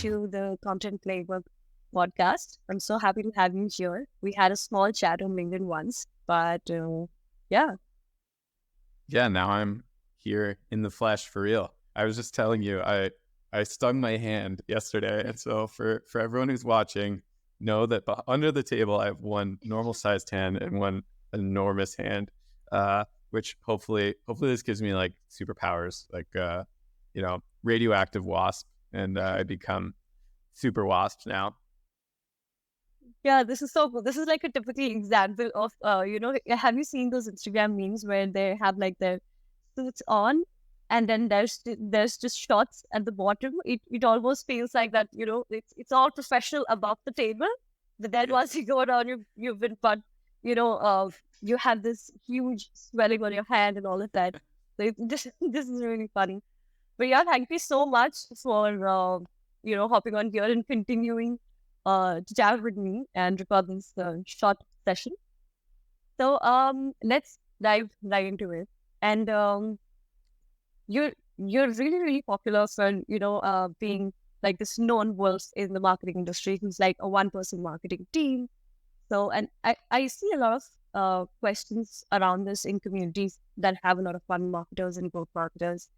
to the Content Playbook podcast. I'm so happy to have you here. We had a small chat on LinkedIn once, but yeah. Yeah, now I'm here in the flesh for real. I was just telling you, I stung my hand yesterday, and so for everyone who's watching, know that under the table I have one normal sized hand and one enormous hand, which hopefully this gives me like superpowers, like radioactive wasp, and I become super wasp now. Yeah, this is so cool. This is like a typical example of, have you seen those Instagram memes where they have like their suits on and then there's just shots at the bottom? It almost feels like that, it's all professional above the table. But then once you go down, you've been put, you have this huge swelling on your hand and all of that. So this is really funny. But yeah, thank you so much for hopping on here and continuing to chat with me and record this short session. So let's dive right into it. And you're really popular for being like this known wolf in the marketing industry who's like a one-person marketing team. So, and I see a lot of questions around this in communities that have a lot of fun marketers and growth marketers.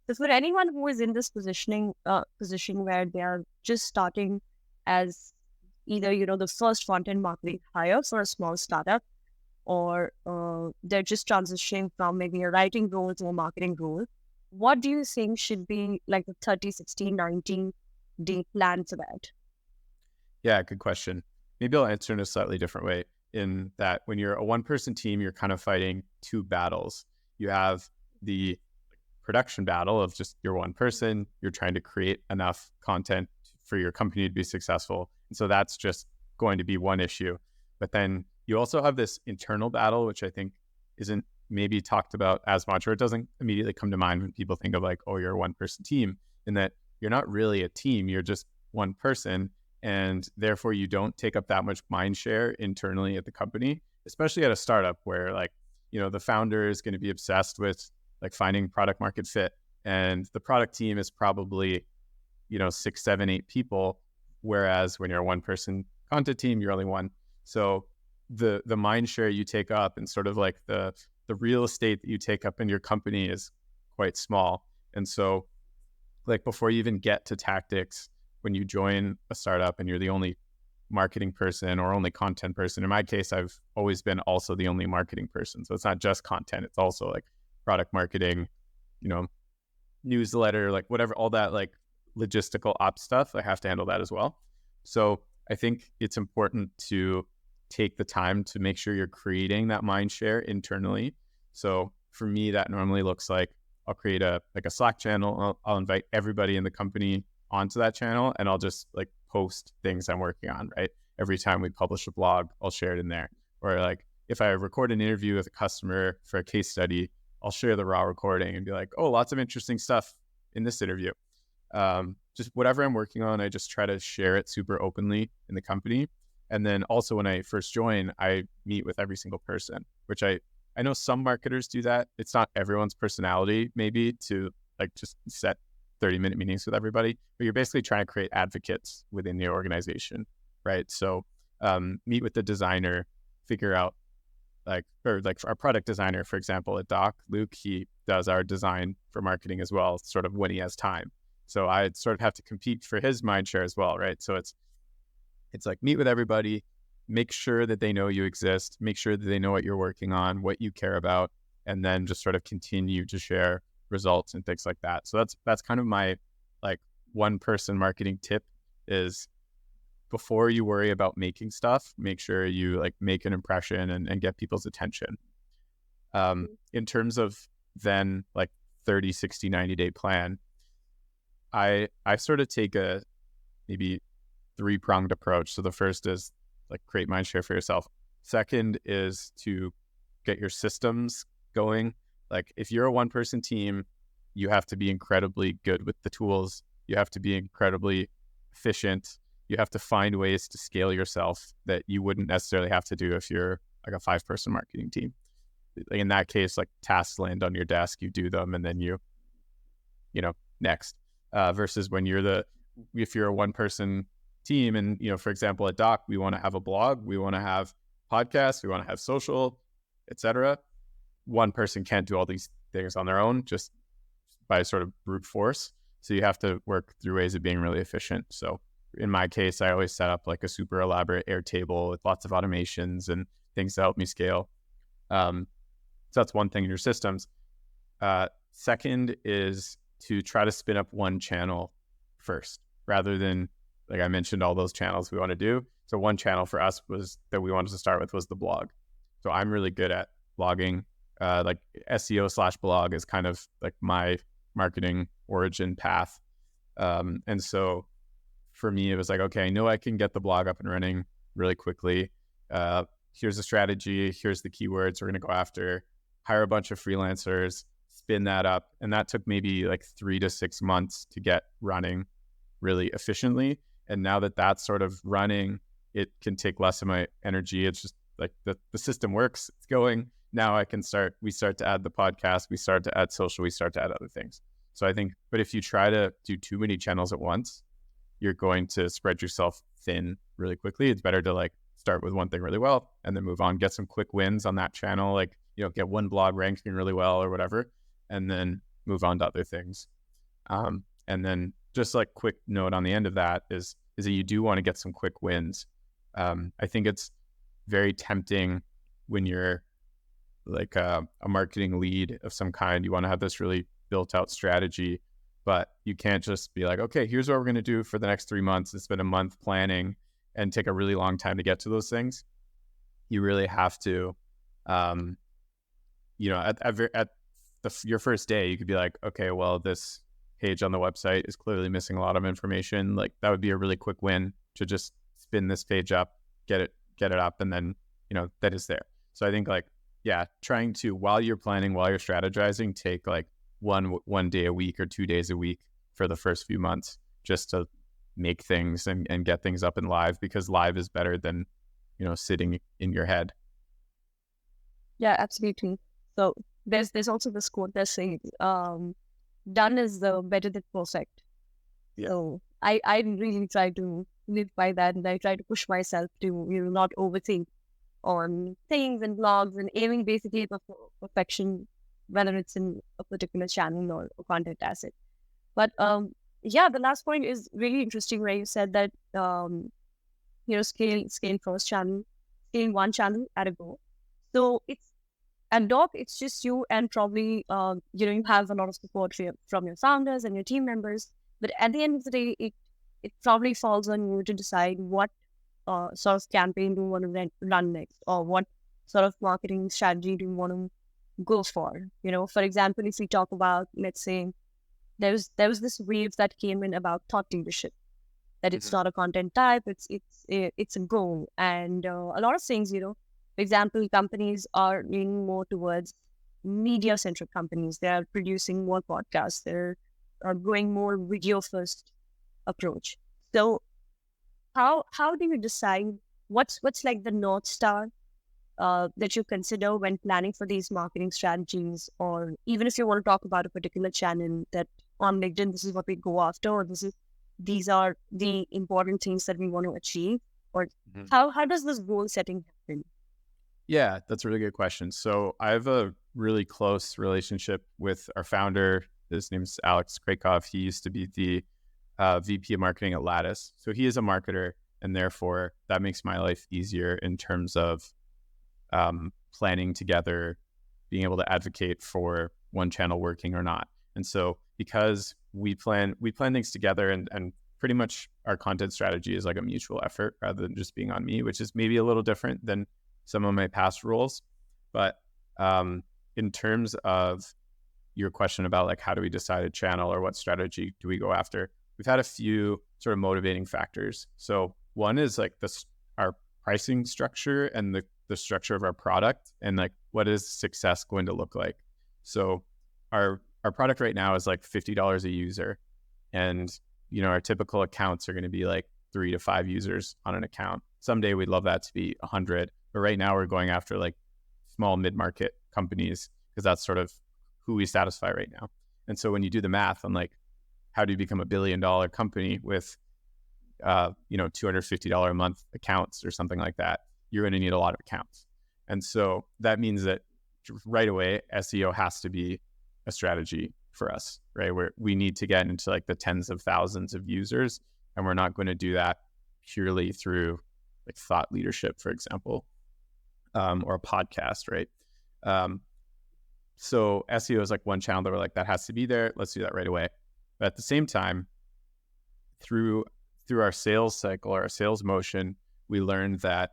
So for anyone who is in this position where they are just starting as either, the first front-end marketing hire for a small startup, or they're just transitioning from maybe a writing role to a marketing role, what do you think should be like the 30, 60, 90-day plan for that? Yeah, good question. Maybe I'll answer in a slightly different way, in that when you're a one-person team, you're kind of fighting two battles. You have the production battle of just you're one person, you're trying to create enough content for your company to be successful. And so that's just going to be one issue. But then you also have this internal battle, which I think isn't maybe talked about as much, or it doesn't immediately come to mind when people think of like, oh, you're a one-person team, in that you're not really a team, you're just one person. And therefore you don't take up that much mind share internally at the company, especially at a startup where like, the founder is going to be obsessed with like finding product market fit. And the product team is probably, 6, 7, 8 people. Whereas when you're a one-person content team, you're only one. So the mind share you take up and sort of like the real estate that you take up in your company is quite small. And so like before you even get to tactics, when you join a startup and you're the only marketing person or only content person, in my case, I've always been also the only marketing person. So it's not just content, it's also like product marketing, newsletter, like whatever, all that like logistical ops stuff. I have to handle that as well. So I think it's important to take the time to make sure you're creating that mind share internally. So for me, that normally looks like I'll create a Slack channel. I'll invite everybody in the company onto that channel, and I'll just like post things I'm working on, right? Every time we publish a blog, I'll share it in there. Or like if I record an interview with a customer for a case study, I'll share the raw recording and be like, oh, lots of interesting stuff in this interview. Just whatever I'm working on, I just try to share it super openly in the company. And then also when I first join, I meet with every single person, which I know some marketers do that. It's not everyone's personality maybe to like just set 30-minute meetings with everybody, but you're basically trying to create advocates within the organization, right? So meet with the designer, figure out like our product designer, for example, at Doc, Luke, he does our design for marketing as well, sort of when he has time. So I sort of have to compete for his mind share as well, right? So it's like meet with everybody, make sure that they know you exist, make sure that they know what you're working on, what you care about, and then just sort of continue to share results and things like that. So that's kind of my like one person marketing tip is before you worry about making stuff, make sure you like make an impression and get people's attention. In terms of then like 30, 60, 90-day plan, I sort of take a maybe 3-pronged approach. So the first is like create mind share for yourself. Second is to get your systems going. Like if you're a one-person team, you have to be incredibly good with the tools. You have to be incredibly efficient. You have to find ways to scale yourself that you wouldn't necessarily have to do if you're like a 5-person marketing team. In that case, like tasks land on your desk, you do them, and then you next. Versus when you're if you're a one person team and, for example, at Doc, we want to have a blog, we want to have podcasts, we want to have social, etc. One person can't do all these things on their own just by sort of brute force. So you have to work through ways of being really efficient. So in my case, I always set up like a super elaborate Airtable with lots of automations and things to help me scale. So that's one thing in your systems. Second is to try to spin up one channel first, rather than, like I mentioned, all those channels we want to do. So one channel for us that we wanted to start with was the blog. So I'm really good at blogging. Like SEO/blog is kind of like my marketing origin path. And so for me, it was like, okay, I know I can get the blog up and running really quickly. Here's the strategy. Here's the keywords we're going to go after. Hire a bunch of freelancers, spin that up. And that took maybe like 3 to 6 months to get running really efficiently. And now that that's sort of running, it can take less of my energy. It's just like the system works, it's going. Now we start to add the podcast, we start to add social, we start to add other things. So I think, but if you try to do too many channels at once, you're going to spread yourself thin really quickly. It's better to like start with one thing really well and then move on, get some quick wins on that channel, like, get one blog ranking really well or whatever, and then move on to other things. And then just like quick note on the end of that is that you do want to get some quick wins. I think it's very tempting when you're like a marketing lead of some kind. You want to have this really built out strategy, but you can't just be like, okay, here's what we're going to do for the next 3 months. It's been a month planning and take a really long time to get to those things. You really have to, your first day, you could be like, okay, well, this page on the website is clearly missing a lot of information. Like that would be a really quick win to just spin this page up, get it up, and then, that is there. So I think like, yeah, trying to, while you're planning, while you're strategizing, take like one day a week or 2 days a week for the first few months, just to make things and get things up and live, because live is better than, sitting in your head. Yeah, absolutely. So there's also this quote that says, done is better than perfect. Yeah. So I really try to live by that, and I try to push myself to, not overthink on things and blogs, and aiming basically for perfection, whether it's in a particular channel or a content asset. But the last point is really interesting, where you said that scale first channel, scale one channel at a go. So at Doc, it's just you, and probably you have a lot of support from your founders and your team members. But at the end of the day, it probably falls on you to decide what sort of campaign do you want to run next, or what sort of marketing strategy do you want to go for. For example, if we talk about, let's say, there was this wave that came in about thought leadership, that it's not a content type, it's a goal, and a lot of things. For example, companies are leaning more towards media-centric companies. They are producing more podcasts. They're going more video-first approach. So how do you decide what's like the North Star that you consider when planning for these marketing strategies? Or even if you want to talk about a particular channel, that on LinkedIn, this is what we go after, or these are the important things that we want to achieve? Or how does this goal setting happen? Yeah, that's a really good question. So I have a really close relationship with our founder. His name's Alex Krakoff. He used to be the VP of marketing at Lattice. So he is a marketer, and therefore that makes my life easier in terms of planning together, being able to advocate for one channel working or not. And so because we plan things together, and pretty much our content strategy is like a mutual effort rather than just being on me, which is maybe a little different than some of my past roles. But in terms of your question about like, how do we decide a channel or what strategy do we go after? We've had a few sort of motivating factors. So one is like our pricing structure and the structure of our product, and like, what is success going to look like? So our product right now is like $50 a user, and our typical accounts are going to be like 3 to 5 users on an account. Someday we'd love that to be 100, but right now we're going after like small mid-market companies, because that's sort of who we satisfy right now. And so when you do the math on like how do you become $1 billion company with $250 a month accounts or something like that, you're going to need a lot of accounts. And so that means that right away, SEO has to be a strategy for us, right? Where we need to get into like the tens of thousands of users, and we're not going to do that purely through like thought leadership, for example, or a podcast, right? So SEO is like one channel that we're like, that has to be there. Let's do that right away. But at the same time, through our sales cycle or our sales motion, we learned that,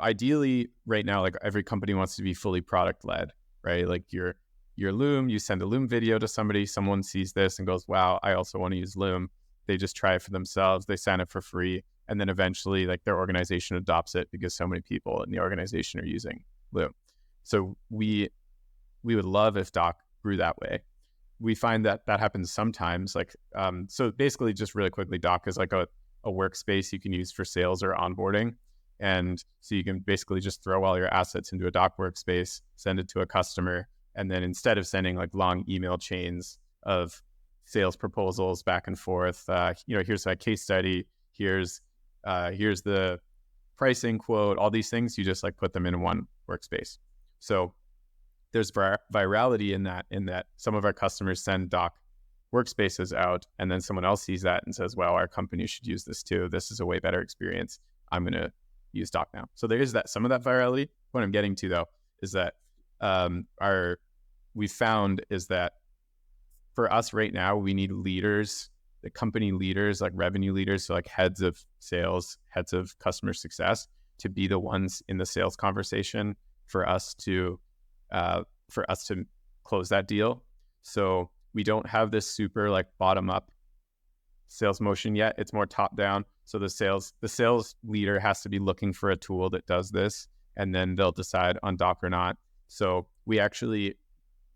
ideally right now, like every company wants to be fully product led, right? Like your Loom, you send a Loom video to somebody, someone sees this and goes, wow, I also want to use Loom. They just try it for themselves. They sign up for free. And then eventually like their organization adopts it because so many people in the organization are using Loom. So we would love if Doc grew that way. We find that happens sometimes. Like, so basically just really quickly, Doc is like a workspace you can use for sales or onboarding. And so you can basically just throw all your assets into a Doc workspace, send it to a customer. And then instead of sending like long email chains of sales proposals back and forth, here's a case study, here's the pricing quote, all these things, you just like put them in one workspace. So there's virality in that some of our customers send Doc workspaces out, and then someone else sees that and says, wow, our company should use this too. This is a way better experience. I'm going to use Doc now. So there is some of that virality. What I'm getting to though, is that we found is that for us right now, we need leaders, the company leaders, like revenue leaders, so like heads of sales, heads of customer success, to be the ones in the sales conversation for us to close that deal. So we don't have this super like bottom up sales motion yet. It's more top down. So the sales leader has to be looking for a tool that does this, and then they'll decide on Doc or not. So we actually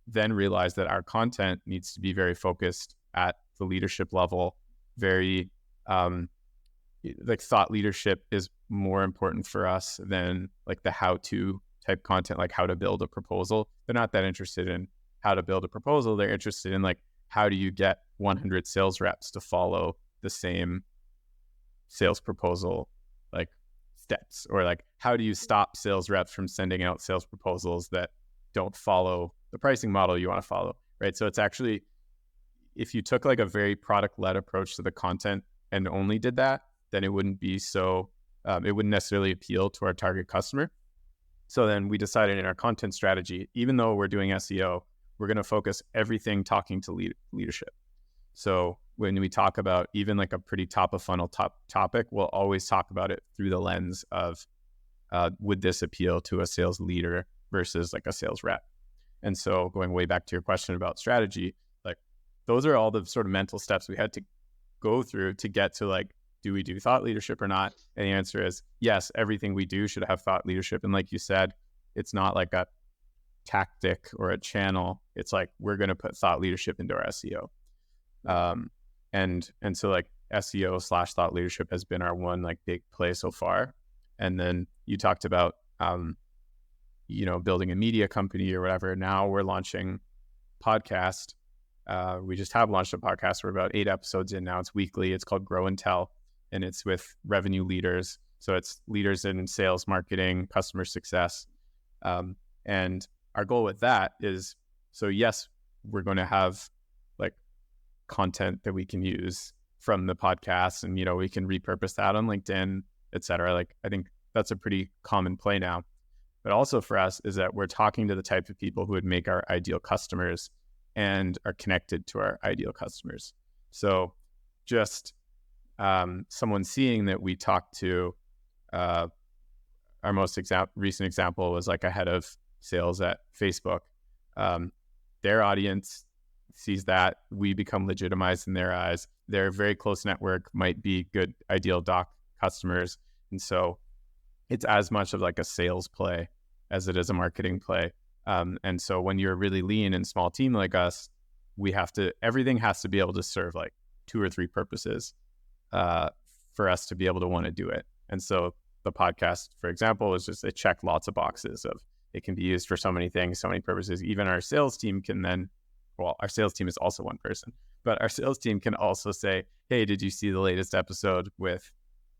then realize that our content needs to be very focused at the leadership level. Very like thought leadership is more important for us than like the how-to type content, like how to build a proposal. They're not that interested in how to build a proposal. They're interested in like, how do you get 100 sales reps to follow the same sales proposal like steps, or like how do you stop sales reps from sending out sales proposals that don't follow the pricing model you want to follow, right? So it's actually, if you took like a very product-led approach to the content and only did that, then it wouldn't be so, it wouldn't necessarily appeal to our target customer. So then we decided in our content strategy, even though we're doing SEO, we're going to focus everything talking to leadership. So when we talk about even like a pretty top of funnel topic, we'll always talk about it through the lens of, would this appeal to a sales leader versus like a sales rep? And so going way back to your question about strategy, like those are all the sort of mental steps we had to go through to get to like, do we do thought leadership or not? And the answer is yes, everything we do should have thought leadership. And like you said, it's not like a tactic or a channel. It's like, we're going to put thought leadership into our SEO. And so like SEO / thought leadership has been our one like big play so far. And then you talked about, building a media company or whatever. Now we're launching podcast. We just have launched a podcast. We're about 8 episodes in now. It's weekly. It's called Grow and Tell, and it's with revenue leaders. So it's leaders in sales, marketing, customer success. And our goal with that is, so yes, we're going to have like content that we can use from the podcast, and, we can repurpose that on LinkedIn, et cetera. Like, I think that's a pretty common play now. But also for us is that we're talking to the type of people who would make our ideal customers and are connected to our ideal customers. So just someone seeing that we talked to, our most recent example was like a head of sales at Facebook. Their audience sees that, we become legitimized in their eyes. Their very close network might be good, ideal Doc customers. And so it's as much of like a sales play as it is a marketing play. And so when you're really lean and small team like us, everything has to be able to serve like 2 or 3 purposes for us to be able to want to do it. And so the podcast, for example, is just, it checked lots of boxes of, it can be used for so many things, so many purposes. Even our sales team can then well, our sales team is also one person, but our sales team can also say, hey, did you see the latest episode with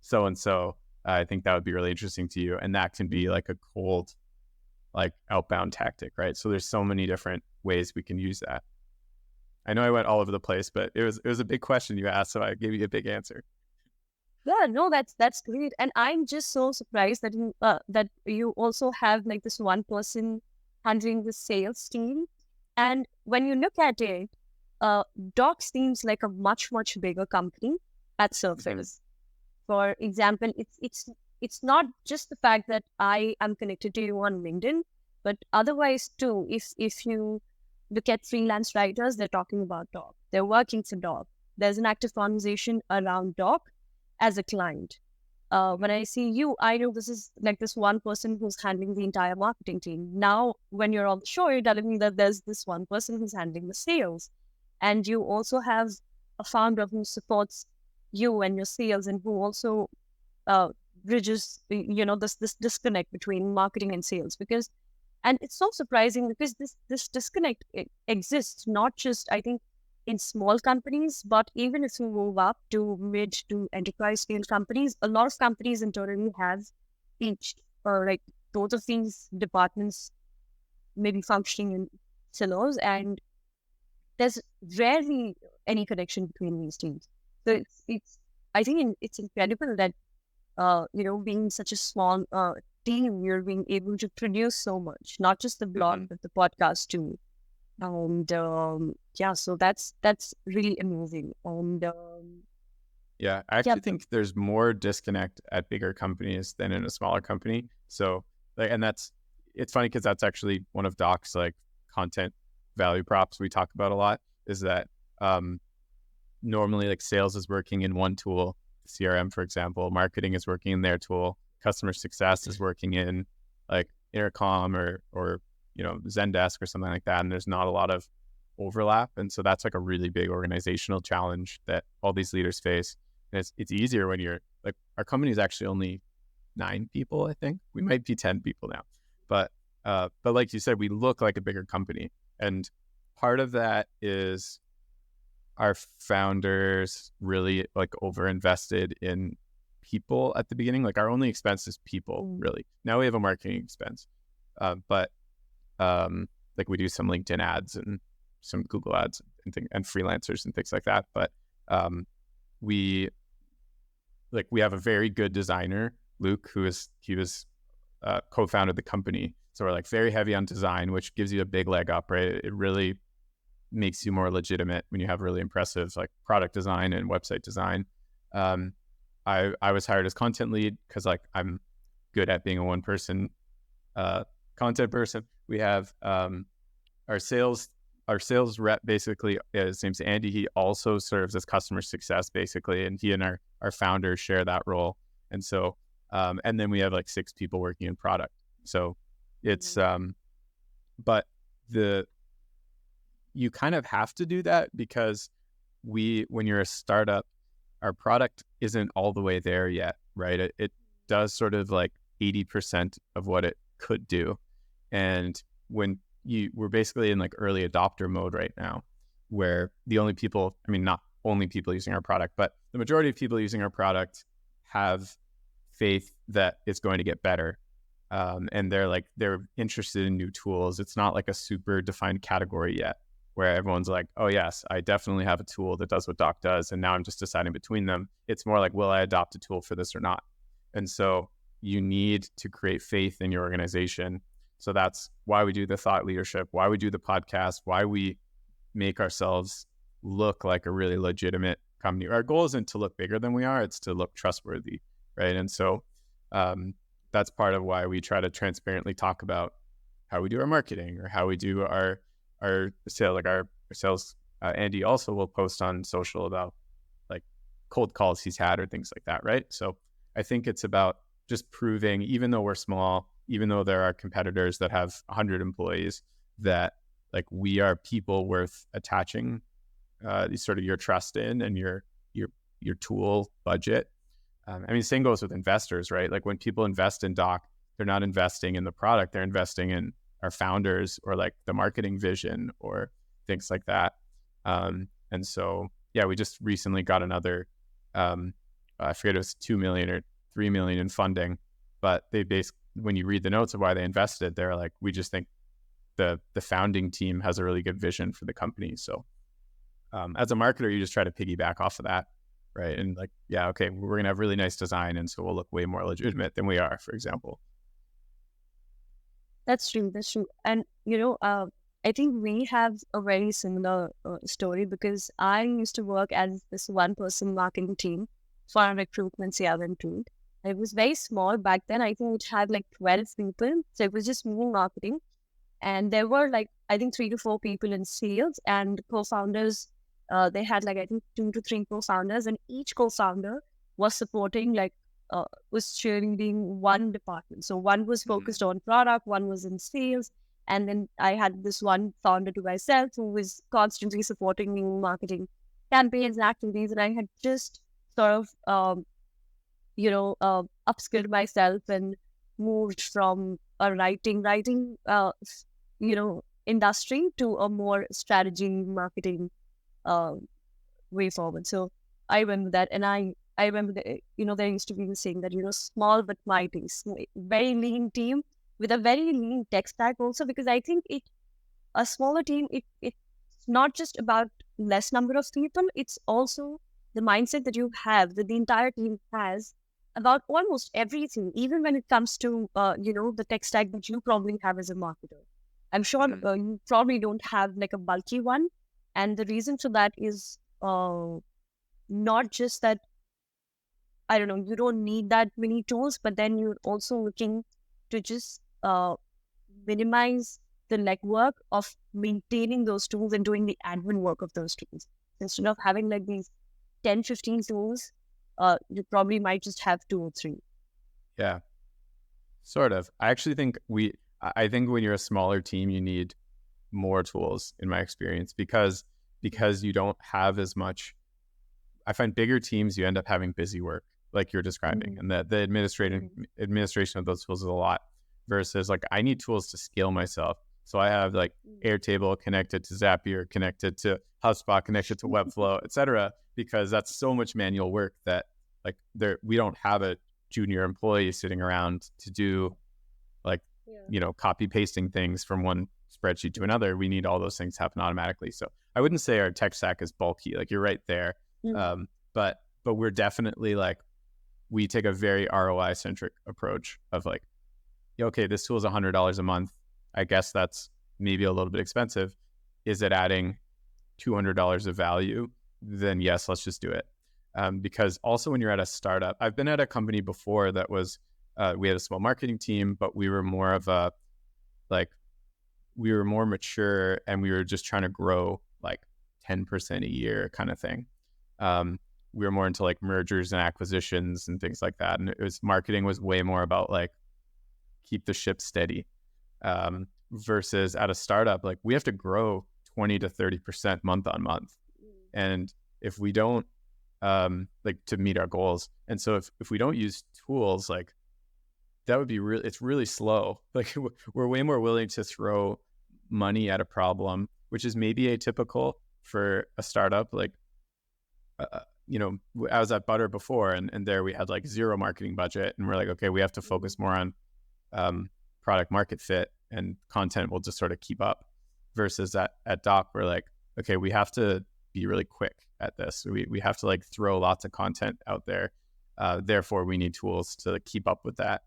so-and-so? I think that would be really interesting to you. And that can be like a cold, like outbound tactic, right? So there's so many different ways we can use that. I know I went all over the place, but it was a big question you asked, so I gave you a big answer. Yeah, no, that's great. And I'm just so surprised that you also have like this one person handling the sales team. And when you look at it, Doc seems like a much bigger company at surface. For example, it's not just the fact that I am connected to you on LinkedIn, but otherwise too. If you look at freelance writers, they're talking about Doc. They're working for Doc. There's an active conversation around Doc as a client. When I see you, I know this is like this one person who's handling the entire marketing team. Now, when you're on the show, you're telling me that there's this one person who's handling the sales. And you also have a founder who supports you and your sales and who also bridges, this disconnect between marketing and sales. And it's so surprising because this disconnect exists not just, I think, in small companies, but even if you move up to mid to enterprise scale companies, a lot of companies internally have each or like both of these departments maybe functioning in silos, and there's rarely any connection between these teams. So it's I think it's incredible that being such a small team, you're being able to produce so much, not just the blog, but the podcast too. And so that's really amazing. And yeah, I actually think there's more disconnect at bigger companies than in a smaller company. So like, and it's funny because that's actually one of Doc's like content value props we talk about a lot, is that normally like sales is working in one tool, CRM, for example, marketing is working in their tool, customer success is working in like Intercom or Zendesk or something like that. And there's not a lot of overlap. And so that's like a really big organizational challenge that all these leaders face. And it's easier when you're like, our company is actually only 9 people, I think. We might be 10 people now. But like you said, we look like a bigger company. And part of that is our founders really like overinvested in people at the beginning. Like our only expense is people, really. Now we have a marketing expense. But like we do some LinkedIn ads and some Google ads and freelancers and things like that. But we have a very good designer, Luke, he was co-founded the company. So we're like very heavy on design, which gives you a big leg up, right? It really makes you more legitimate when you have really impressive like product design and website design. I was hired as content lead because like I'm good at being a one person content person. We have our sales rep, basically, his name's Andy. He also serves as customer success, basically, and he and our founders share that role. And so, and then we have like 6 people working in product. So it's, but you kind of have to do that because when you're a startup, our product isn't all the way there yet, right? It does sort of like 80% of what it could do. And we're basically in like early adopter mode right now, where the only people, I mean, not only people using our product, but the majority of people using our product have faith that it's going to get better. And they're interested in new tools. It's not like a super defined category yet, where everyone's like, oh yes, I definitely have a tool that does what Doc does, and now I'm just deciding between them. It's more like, will I adopt a tool for this or not? And so you need to create faith in your organization. So that's why we do the thought leadership, why we do the podcast, why we make ourselves look like a really legitimate company. Our goal isn't to look bigger than we are, it's to look trustworthy, right? And so that's part of why we try to transparently talk about how we do our marketing or how we do our sales. Like our sales, Andy also will post on social about like cold calls he's had or things like that, right? So I think it's about just proving, even though we're small, even though there are competitors that have 100 employees, that like we are people worth attaching sort of your trust in and your tool budget. I mean, same goes with investors, right? Like when people invest in Doc, they're not investing in the product, they're investing in our founders or like the marketing vision or things like that. And so, yeah, we just recently got another, I forget it was 2 million or 3 million in funding, but they basically, when you read the notes of why they invested, they're like, we just think the founding team has a really good vision for the company. So as a marketer, you just try to piggyback off of that, right? And like, yeah, okay, we're going to have really nice design, and so we'll look way more legitimate than we are, for example. That's true. That's true. And I think we have a very similar story, because I used to work as this one-person marketing team for a recruitment CRM tool. It was very small back then. I think it had like 12 people. So it was just me marketing. And there were like, I think 3 to 4 people in sales, and co-founders. They had like, I think 2 to 3 co-founders, and each co-founder was supporting like, was cheerleading one department. So one was focused on product, one was in sales. And then I had this one founder to myself who was constantly supporting me in marketing campaigns and activities. And I had just sort of, upskilled myself and moved from a writing, industry to a more strategy marketing uh, way forward. So I remember that. And I remember that, there used to be the saying that, small but mighty, very lean team with a very lean tech stack also, because I think a smaller team, it's not just about less number of people, it's also the mindset that you have, that the entire team has about almost everything, even when it comes to, the tech stack that you probably have as a marketer. I'm sure you probably don't have like a bulky one. And the reason for that is not just that, I don't know, you don't need that many tools, but then you're also looking to just minimize the legwork of maintaining those tools and doing the admin work of those tools. Instead of having like these 10, 15 tools, you probably might just have 2 or 3. Yeah, sort of. I actually think I think when you're a smaller team, you need more tools, in my experience, because you don't have as much. I find bigger teams, you end up having busy work, like you're describing, and the administration of those tools is a lot. Versus like, I need tools to scale myself. So I have like Airtable connected to Zapier, connected to HubSpot, connected to Webflow, etc. Because that's so much manual work that like we don't have a junior employee sitting around to do like, copy pasting things from one spreadsheet to another. We need all those things to happen automatically. So I wouldn't say our tech stack is bulky. Like, you're right there. But we're definitely like, we take a very ROI centric approach of like, okay, this tool is $100 a month. I guess that's maybe a little bit expensive. Is it adding $200 of value? Then yes, let's just do it. Because also when you're at a startup, I've been at a company before that was, we had a small marketing team, but we were more of a, like, we were more mature, and we were just trying to grow like 10% a year kind of thing. We were more into like mergers and acquisitions and things like that. And marketing was way more about like, keep the ship steady. Versus at a startup, like, we have to grow 20 to 30% month on month. And if we don't, like, to meet our goals. And so if we don't use tools, like, that would be it's really slow. Like, we're way more willing to throw money at a problem, which is maybe atypical for a startup. Like, I was at Butter before, and there we had like zero marketing budget, and we're like, okay, we have to focus more on product market fit, and content will just sort of keep up. Versus at Doc, we're like, okay, we have to be really quick at this. We have to like throw lots of content out there. Therefore, we need tools to keep up with that.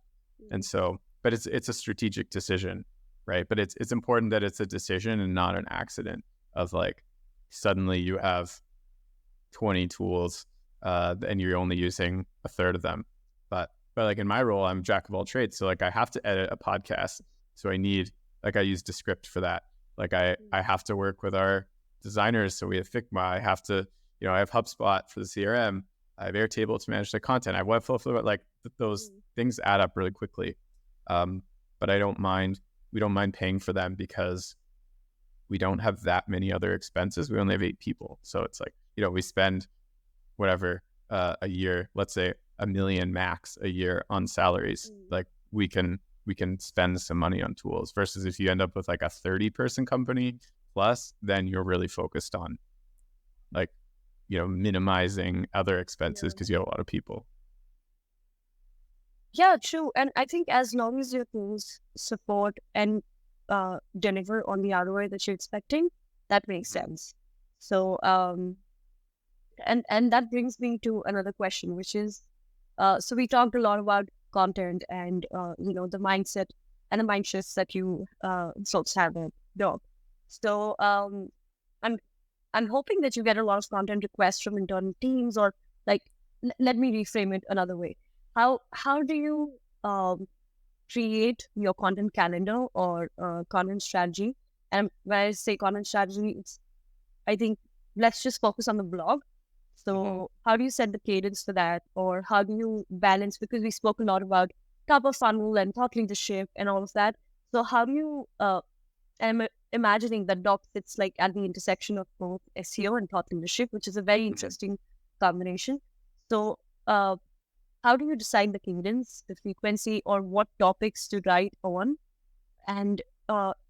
And so, but it's a strategic decision, right? But it's important that it's a decision and not an accident of like, suddenly you have 20 tools and you're only using a third of them. But like, in my role, I'm jack of all trades. So like, I have to edit a podcast. So I use Descript for that. Like, I have to work with our designers. So we have Figma. I have to, I have HubSpot for the CRM. I have Airtable to manage the content. I have Webflow for like those things add up really quickly. But we don't mind paying for them because we don't have that many other expenses. We only have 8 people. So it's like, we spend whatever a year, let's say $1 million max a year on salaries. Like, we can spend some money on tools, versus if you end up with like a 30-person company, plus, then you're really focused on like, minimizing other expenses because you have a lot of people. Yeah, true. And I think as long as your tools support and deliver on the ROI that you're expecting, that makes sense. So and that brings me to another question, which is so we talked a lot about content and the mindset and the mind shifts that you folks have at Dog. So I'm I'm hoping that you get a lot of content requests from internal teams, or like let me reframe it another way. How do you create your content calendar or content strategy? And when I say content strategy, it's I think let's just focus on the blog. So how do you set the cadence for that, or how do you balance? Because we spoke a lot about top of funnel and thought leadership and all of that. So how do you I'm imagining that Doc sits like at the intersection of both SEO and thought leadership, which is a very interesting combination. So, how do you decide the cadence, the frequency, or what topics to write on? And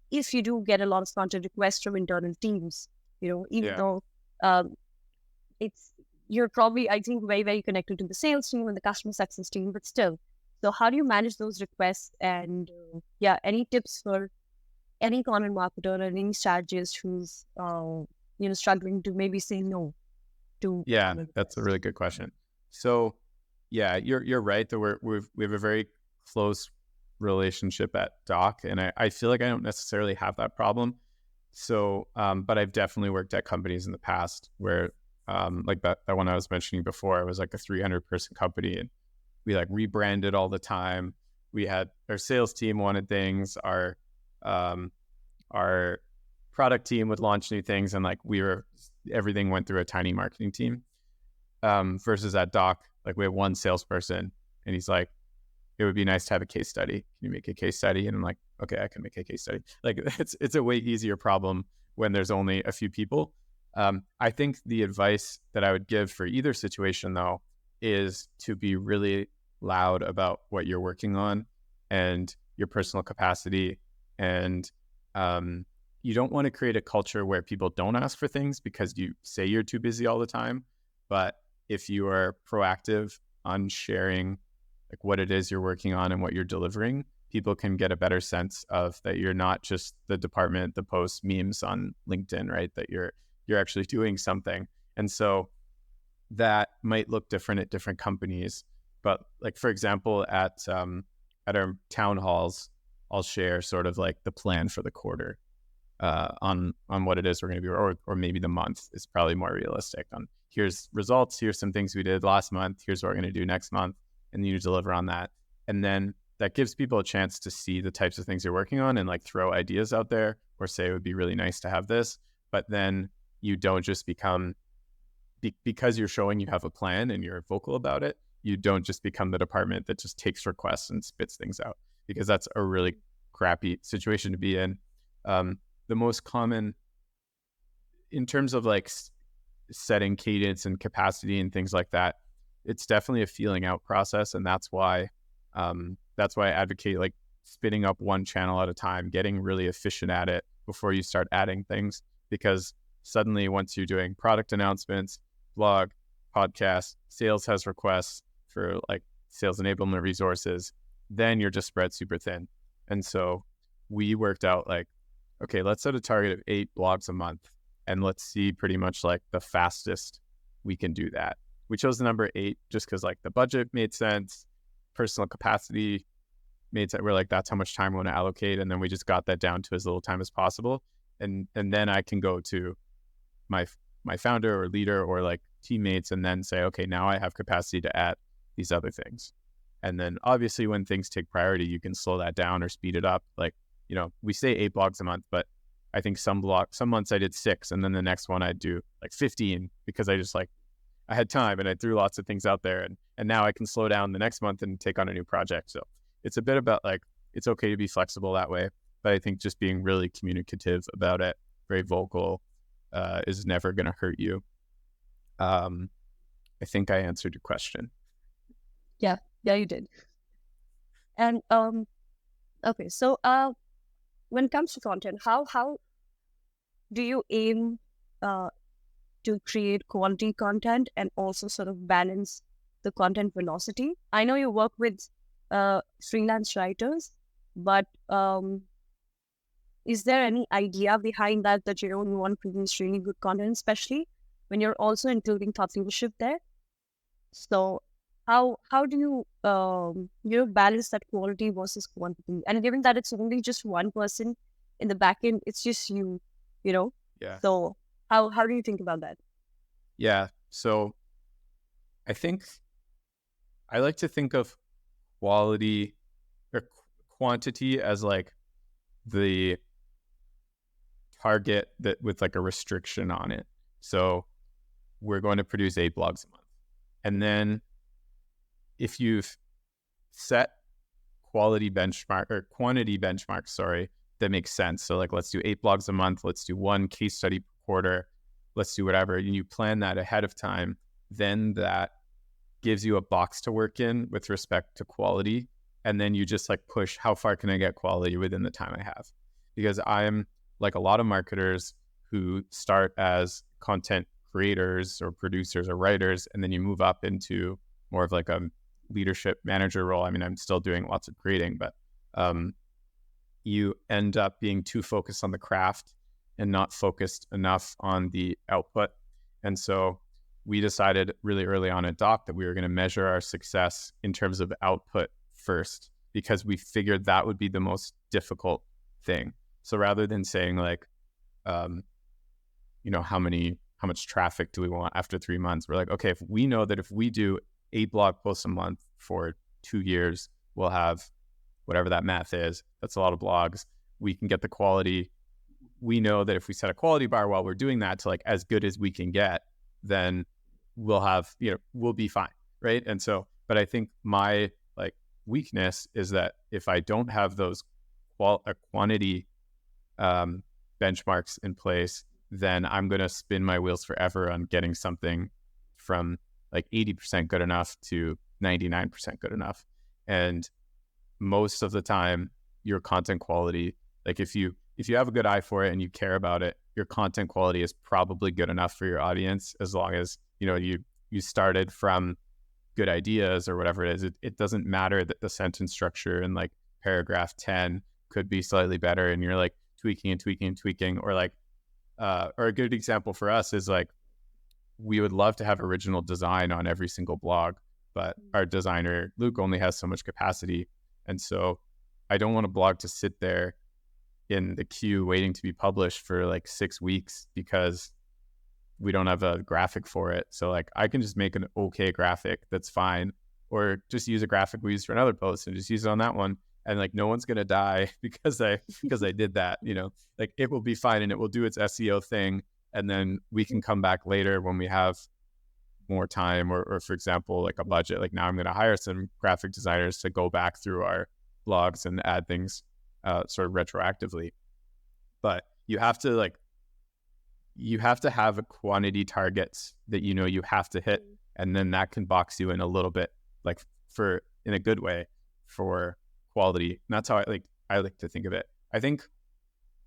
if you do get a lot of content requests from internal teams, even Yeah. though um, it's you're probably, I think, very, very connected to the sales team and the customer success team, but still. So, how do you manage those requests? And yeah, any tips for any content marketer or any strategist who's struggling to maybe say no to Yeah, content that's a requests? really good question. So, yeah, you're right that we have a very close relationship at Doc, and I feel like I don't necessarily have that problem. So, but I've definitely worked at companies in the past where, like that one I was mentioning before, it was like a 300-person company, and we like rebranded all the time. We had our sales team wanted things, um, our product team would launch new things, and like everything went through a tiny marketing team. Versus at Doc, like we have one salesperson, and he's like, it would be nice to have a case study. Can you make a case study? And I'm like, okay, I can make a case study. Like it's a way easier problem when there's only a few people. I think the advice that I would give for either situation though is to be really loud about what you're working on and your personal capacity. And you don't want to create a culture where people don't ask for things because you say you're too busy all the time. But if you are proactive on sharing like what it is you're working on and what you're delivering, people can get a better sense of that you're not just the department that posts memes on LinkedIn, right? That you're actually doing something. And so that might look different at different companies. But like for example, at our town halls, I'll share sort of like the plan for the quarter on what it is we're going to be, or maybe the month is probably more realistic. On here's results, here's some things we did last month, here's what we're going to do next month, and you deliver on that. And then that gives people a chance to see the types of things you're working on and like throw ideas out there or say it would be really nice to have this. But then you don't just become because you're showing you have a plan and you're vocal about it. You don't just become the department that just takes requests and spits things out, because that's a really crappy situation to be in. The most common in terms of like setting cadence and capacity and things like that, it's definitely a feeling out process. And that's why I advocate like spinning up one channel at a time, getting really efficient at it before you start adding things, because suddenly once you're doing product announcements, blog, podcast, sales has requests for like sales enablement resources, then you're just spread super thin. And so we worked out like, okay, let's set a target of 8 blogs a month and let's see pretty much like the fastest we can do that. We chose the number 8 just because like the budget made sense, personal capacity made sense. We're like, that's how much time we want to allocate. And then we just got that down to as little time as possible. And then I can go to my founder or leader or like teammates and then say, okay, now I have capacity to add these other things. And then obviously when things take priority, you can slow that down or speed it up. Like, we say 8 blogs a month, but I think some months I did 6, and then the next one I'd do like 15 because I just like, I had time and I threw lots of things out there, and now I can slow down the next month and take on a new project. So it's a bit about like, it's okay to be flexible that way. But I think just being really communicative about it, very vocal, is never going to hurt you. I think I answered your question. Yeah, you did. And okay, so when it comes to content, how do you aim uh, to create quality content and also sort of balance the content velocity? I know you work with freelance writers, but is there any idea behind that, that you know you want to produce really good content, especially when you're also including thought leadership there? So how do you you know balance that quality versus quantity? And given that it's only just one person in the back end, it's just you know. Yeah. So how do you think about that? Yeah. So I think I like to think of quality or quantity as like the target that with like a restriction on it. So we're going to produce 8 blogs a month. And then if you've set quality benchmark or quantity benchmarks, sorry, that makes sense. So like, let's do 8 blogs a month. Let's do one case study per quarter. Let's do whatever. And you plan that ahead of time. Then that gives you a box to work in with respect to quality. And then you just like push, how far can I get quality within the time I have? Because I'm like a lot of marketers who start as content creators or producers or writers, and then you move up into more of like a leadership manager role. I mean, I'm still doing lots of creating, but you end up being too focused on the craft and not focused enough on the output. And so we decided really early on at Doc that we were going to measure our success in terms of output first, because we figured that would be the most difficult thing. So rather than saying like, you know, how much traffic do we want after 3 months? We're like, okay, if we know that if we do 8 blog posts a month for 2 years, we'll have whatever that math is. That's a lot of blogs. We can get the quality. We know that if we set a quality bar while we're doing that to like as good as we can get, then we'll have, you know, we'll be fine. Right. And so, but I think my like weakness is that if I don't have those quantity benchmarks in place, then I'm going to spin my wheels forever on getting something from like 80% good enough to 99% good enough. And most of the time, your content quality, like if you have a good eye for it and you care about it, your content quality is probably good enough for your audience, as long as, you know, you started from good ideas or whatever it is. It doesn't matter that the sentence structure in like paragraph 10 could be slightly better, and you're like tweaking and tweaking and tweaking, or like or a good example for us is like, we would love to have original design on every single blog, but our designer Luke only has so much capacity. And so I don't want a blog to sit there in the queue waiting to be published for like 6 weeks because we don't have a graphic for it. So like, I can just make an okay graphic that's fine, or just use a graphic we use for another post and just use it on that one. And like, no one's gonna die because I did that, you know, like it will be fine and it will do its SEO thing. And then we can come back later when we have more time, or for example, like a budget. Like now I'm going to hire some graphic designers to go back through our blogs and add things sort of retroactively. But you have to have a quantity targets that you know you have to hit, and then that can box you in a little bit, like in a good way, for quality. And that's how I like to think of it. I think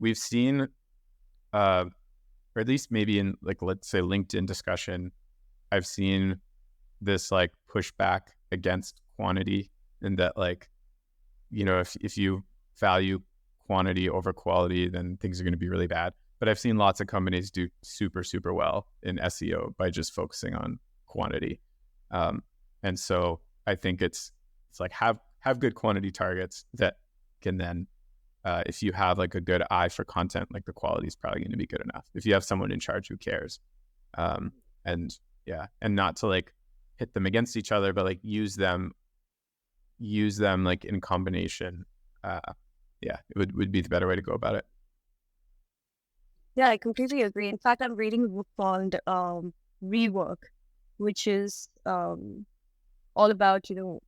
we've seen or at least maybe in like, let's say LinkedIn discussion, I've seen this like pushback against quantity, and that like, you know, if you value quantity over quality, then things are going to be really bad. But I've seen lots of companies do super, super well in SEO by just focusing on quantity. And so I think it's like have good quantity targets that can then, if you have like a good eye for content, like the quality is probably going to be good enough. If you have someone in charge who cares, and yeah, and not to like hit them against each other, but like use them like in combination. Yeah, it would be the better way to go about it. Yeah, I completely agree. In fact, I'm reading a book called Rework, which is all about, you know,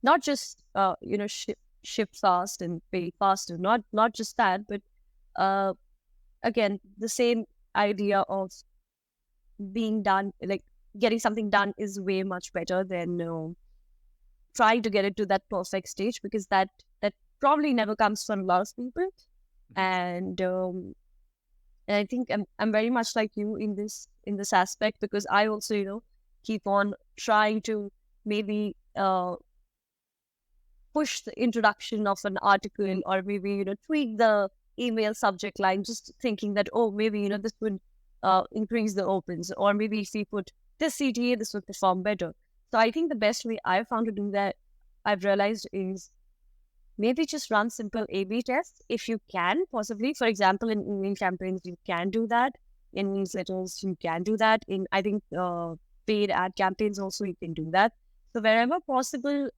not just you know, ship fast and pay faster, not just that, but again, the same idea of being done, like getting something done is way much better than trying to get it to that perfect stage, because that probably never comes from a lot of people. And And I think I'm very much like you in this aspect, because I also, keep on trying to maybe push the introduction of an article, or maybe, tweak the email subject line, just thinking that, oh, maybe, this would increase the opens, or maybe if we put this CTA, this would perform better. So I think the best way I've found to do that, I've realized, is maybe just run simple A/B tests if you can, possibly. For example, in email campaigns, you can do that. In newsletters, you can do that. In, I think, paid ad campaigns also, you can do that. So wherever possible,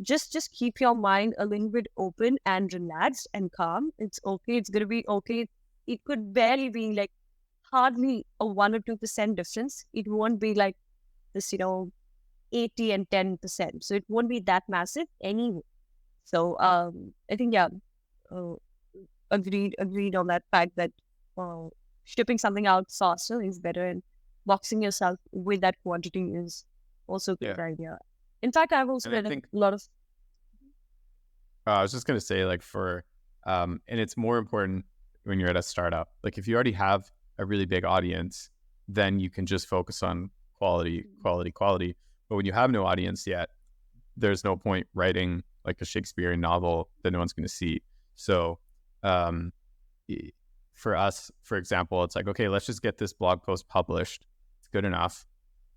just keep your mind a little bit open and relaxed and calm. It's okay. It's gonna be okay. It could barely be like hardly a 1 or 2% difference. It won't be like this, 80 and 10%. So it won't be that massive anyway. So I think, yeah, uh, agreed on that fact that uh, shipping something out faster is better, and boxing yourself with that quantity is also a Yeah. good idea. In fact, I've also And I read a think lot of. I was just going to say, like, and it's more important when you're at a startup. Like, if you already have a really big audience, then you can just focus on quality, quality, quality. But when you have no audience yet, there's no point writing like a Shakespearean novel that no one's going to see. So, um, for us, for example, it's like, okay, let's just get this blog post published. It's good enough.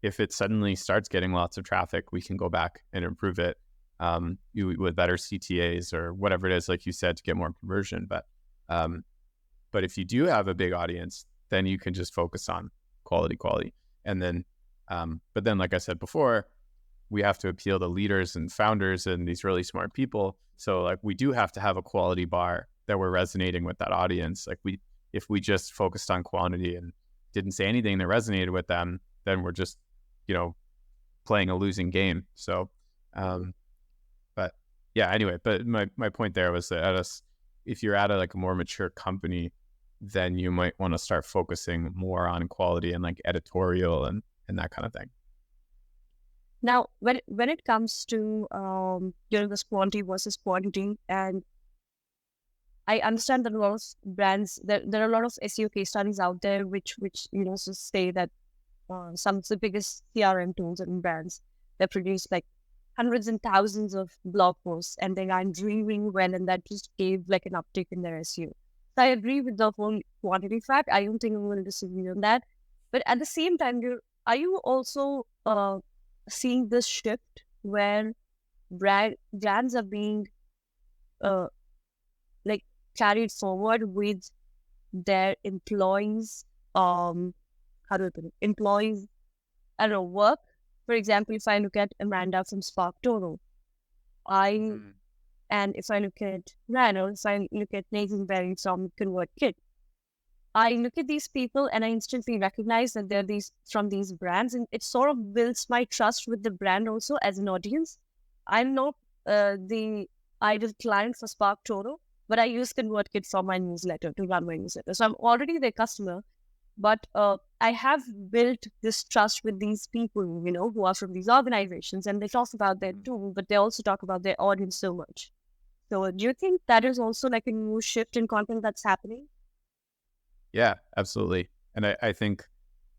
If it suddenly starts getting lots of traffic, we can go back and improve it with better CTAs or whatever it is, like you said, to get more conversion. But if you do have a big audience, then you can just focus on quality. And then, but then, like I said before, we have to appeal to leaders and founders and these really smart people. So like, we do have to have a quality bar that we're resonating with that audience. Like if we just focused on quantity and didn't say anything that resonated with them, then we're just, playing a losing game. So, but yeah, anyway, but my point there was that if you're at a more mature company, then you might want to start focusing more on quality and like editorial and that kind of thing. Now, when it comes to this quality versus quantity, and I understand that a lot of brands, there are a lot of SEO case studies out there which just say that some of the biggest CRM tools and brands, that produce like hundreds and thousands of blog posts, and they are doing well, and that just gave like an uptick in their SEO. So I agree with the whole quantity fact. I don't think I'm going to disagree on that. But at the same time, are you also seeing this shift where brands are being uh, like carried forward with their employees? How do I put it? Employees, I don't know, work. For example, if I look at Amanda from Spark Toro, and if I look at Ryan, or if I look at Nathan Berry from ConvertKit, I look at these people and I instantly recognize that they're from these brands, and it sort of builds my trust with the brand also as an audience. I'm not the ideal client for Spark Toro, but I use ConvertKit for my newsletter, to run my newsletter. So I'm already their customer, but I have built this trust with these people, who are from these organizations, and they talk about their tool, but they also talk about their audience so much. So do you think that is also like a new shift in content that's happening? Yeah, absolutely. And I think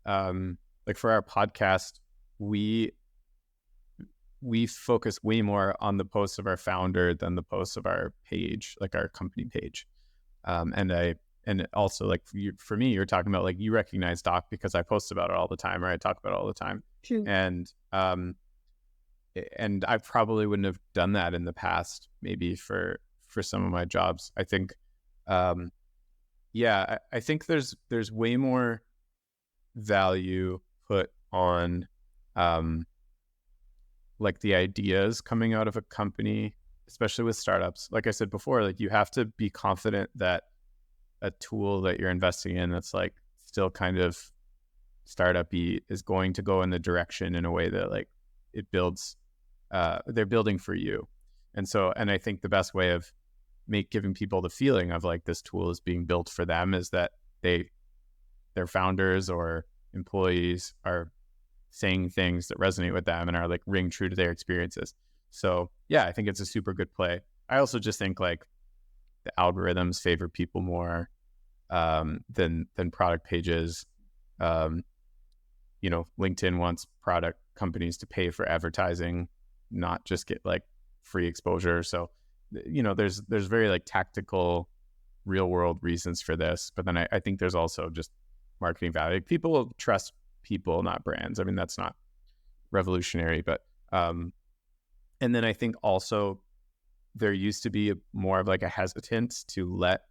like for our podcast, we focus way more on the posts of our founder than the posts of our page, like our company page. And also, like for me, you're talking about like, you recognize Doc because I post about it all the time, or I talk about it all the time. True. And I probably wouldn't have done that in the past, maybe for some of my jobs. I think, yeah, I think there's way more value put on like the ideas coming out of a company, especially with startups. Like I said before, like you have to be confident that a tool that you're investing in that's like still kind of startup-y is going to go in the direction in a way that like it builds, they're building for you. And I think the best way of giving people the feeling of like this tool is being built for them is that their founders or employees are saying things that resonate with them and are like ring true to their experiences. So yeah, I think it's a super good play. I also just think like the algorithms favor people more than product pages. Um, LinkedIn wants product companies to pay for advertising, not just get like free exposure. So, there's very like tactical, real world reasons for this. But then I think there's also just marketing value. People will trust people, not brands. I mean, that's not revolutionary, but and then I think also there used to be more of like a hesitance to let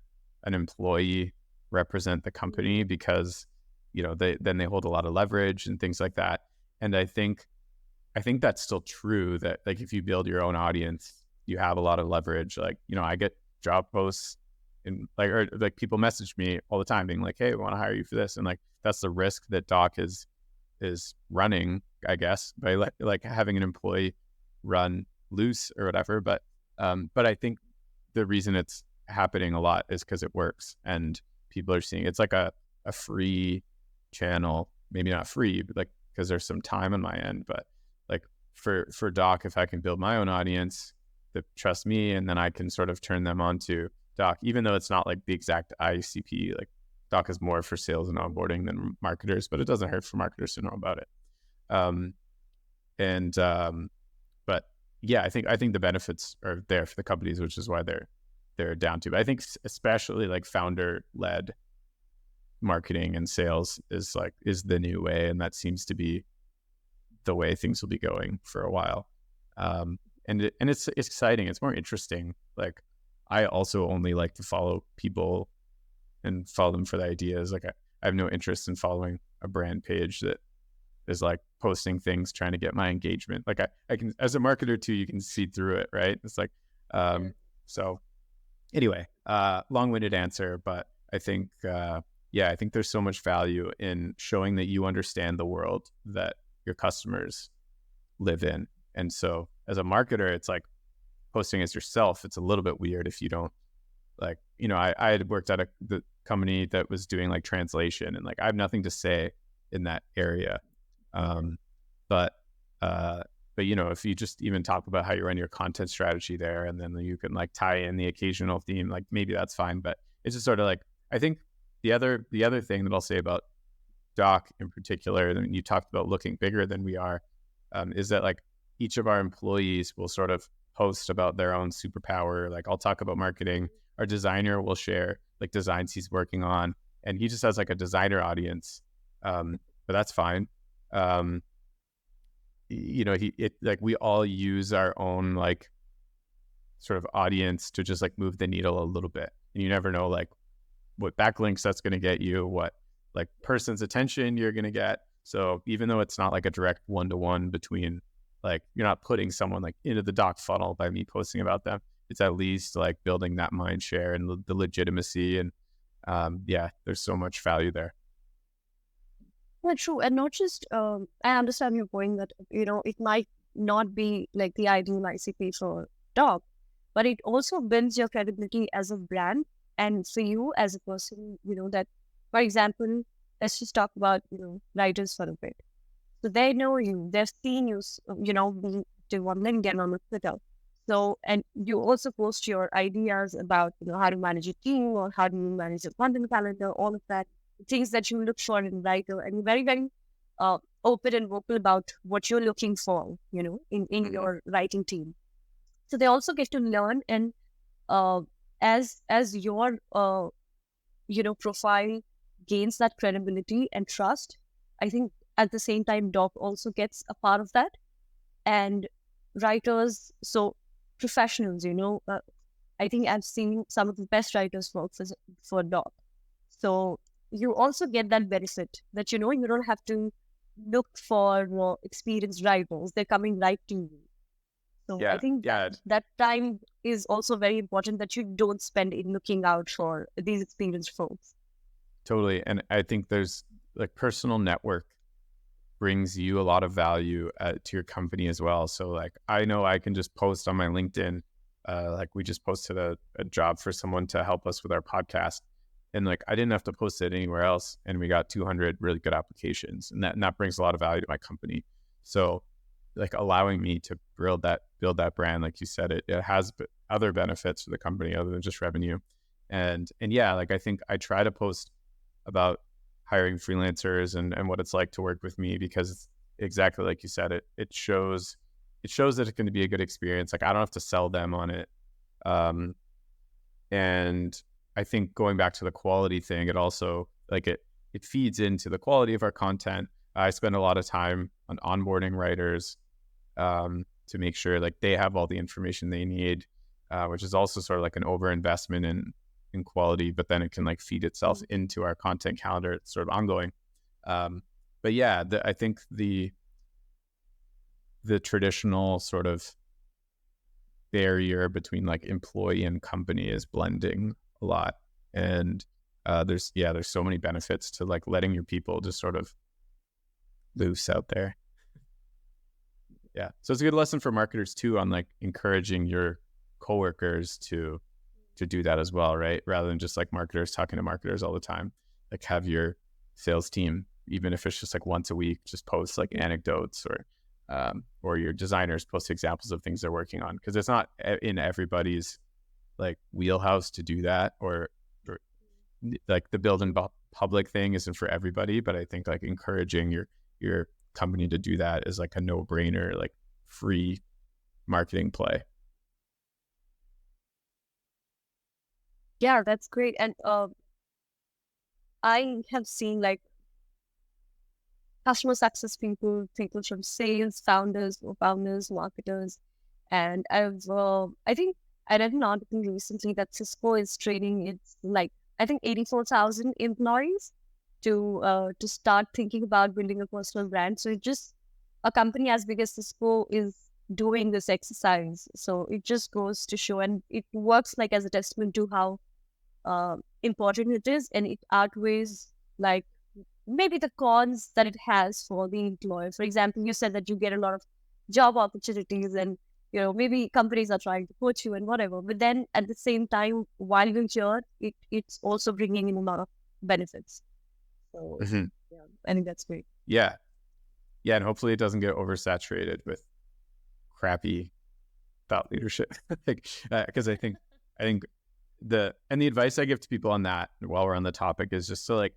an employee represent the company because they hold a lot of leverage and things like that. And I think that's still true, that like if you build your own audience, you have a lot of leverage. Like, I get job posts and or people message me all the time being like, hey, we want to hire you for this. And like, that's the risk that Doc is running, I guess, by like having an employee run loose or whatever. But I think the reason it's happening a lot is because it works and people are seeing it's like a free channel, maybe not free, but like, because there's some time on my end, but like for Doc, if I can build my own audience that trust me, and then I can sort of turn them on to Doc, even though it's not like the exact ICP, like Doc is more for sales and onboarding than marketers, but it doesn't hurt for marketers to know about it. But yeah, I think the benefits are there for the companies, which is why they're down to. But I think especially like founder led marketing and sales is the new way, and that seems to be the way things will be going for a while. And it's exciting. It's more interesting. Like, I also only like to follow people and follow them for the ideas. Like, I have no interest in following a brand page that is like posting things trying to get my engagement. Like, I can, as a marketer too, you can see through it, right? It's like, so anyway, long-winded answer, but I think, I think there's so much value in showing that you understand the world that your customers live in. And so as a marketer, it's like posting as yourself. It's a little bit weird if you don't like, I had worked at the company that was doing like translation, and like I have nothing to say in that area. But if you just even talk about how you run your content strategy there, and then you can like tie in the occasional theme, like maybe that's fine. But it's just sort of like, I think the other thing that I'll say about Doc in particular, and you talked about looking bigger than we are, is that like each of our employees will sort of post about their own superpower. Like, I'll talk about marketing. Our designer will share like designs he's working on, and he just has like a designer audience. But that's fine. We all use our own like sort of audience to just like move the needle a little bit, and you never know like what backlinks that's going to get you, what like person's attention you're going to get. So even though it's not like a direct one-to-one between, like, you're not putting someone like into the Doc funnel by me posting about them, it's at least like building that mind share and the legitimacy. And there's so much value there. Yeah, true. And not just, I understand your point that, it might not be like the ideal ICP for Doc, but it also builds your credibility as a brand and for you as a person, that, for example, let's just talk about, writers for a bit. So they know you, they've seen you, being active on LinkedIn, on Twitter. So, and you also post your ideas about, how to manage a team or how do you manage a content calendar, all of that, things that you look for in a writer, and very, very open and vocal about what you're looking for, in your writing team. So they also get to learn, and as your, profile gains that credibility and trust, I think at the same time, Doc also gets a part of that. And writers, so professionals, I think I've seen some of the best writers work for Doc. So you also get that benefit that, you don't have to look for more experienced writers. They're coming right to you. So I think that time is also very important, that you don't spend in looking out for these experienced folks. Totally. And I think there's like personal network brings you a lot of value to your company as well. So like, I know I can just post on my LinkedIn, like we just posted a job for someone to help us with our podcast. And like, I didn't have to post it anywhere else. And we got 200 really good applications, and that brings a lot of value to my company. So like, allowing me to build that brand, like you said, it has other benefits for the company other than just revenue. And yeah, like I think I try to post about hiring freelancers and what it's like to work with me, because exactly like you said, it shows that it's going to be a good experience. Like I don't have to sell them on it. Um, and I think going back to the quality thing, it also like it feeds into the quality of our content. I spend a lot of time on onboarding writers, to make sure like they have all the information they need, which is also sort of like an overinvestment in quality, but then it can like feed itself into our content calendar. It's sort of ongoing. But yeah, I think the traditional sort of barrier between like employee and company is blending a lot. And there's so many benefits to like letting your people just sort of loose out there. Yeah. So it's a good lesson for marketers too, on like encouraging your coworkers to do that as well, right? Rather than just like marketers talking to marketers all the time. Like have your sales team, even if it's just like once a week, just post like anecdotes, or your designers post examples of things they're working on, because it's not in everybody's like wheelhouse to do that, or like the build in public thing isn't for everybody. But I think like encouraging your company to do that is like a no-brainer, like free marketing play. Yeah, that's great. And I have seen like customer success people from sales, founders, marketers, and I think I read an article recently that Cisco is training its like I think 84,000 employees to start thinking about building a personal brand. So it just a company as big as Cisco is doing this exercise. So it just goes to show, and it works like as a testament to how important it is, and it outweighs like maybe the cons that it has for the employer. For example, you said that you get a lot of job opportunities, and maybe companies are trying to poach you and whatever. But then at the same time, while you're here, it's also bringing in a lot of benefits. So Mm-hmm. yeah, I think that's great. Yeah. Yeah. And hopefully it doesn't get oversaturated with crappy thought leadership. Because I think the advice I give to people on that while we're on the topic is just to like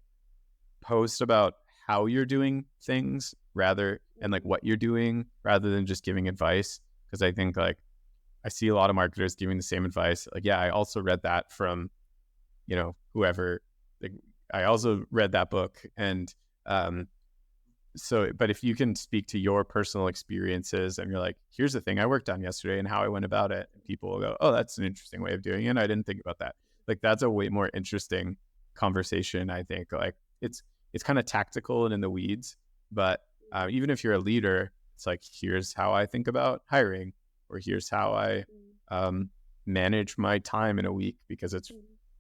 post about how you're doing things and like what you're doing, rather than just giving advice. Because I think like I see a lot of marketers giving the same advice. Like, yeah, I also read that from, whoever. Like, I also read that book. And but if you can speak to your personal experiences and you're like, here's the thing I worked on yesterday and how I went about it, and people will go, oh, that's an interesting way of doing it. I didn't think about that. Like, that's a way more interesting conversation, I think. Like, it's kind of tactical and in the weeds, but even if you're a leader, it's like, here's how I think about hiring, or here's how I manage my time in a week, because it's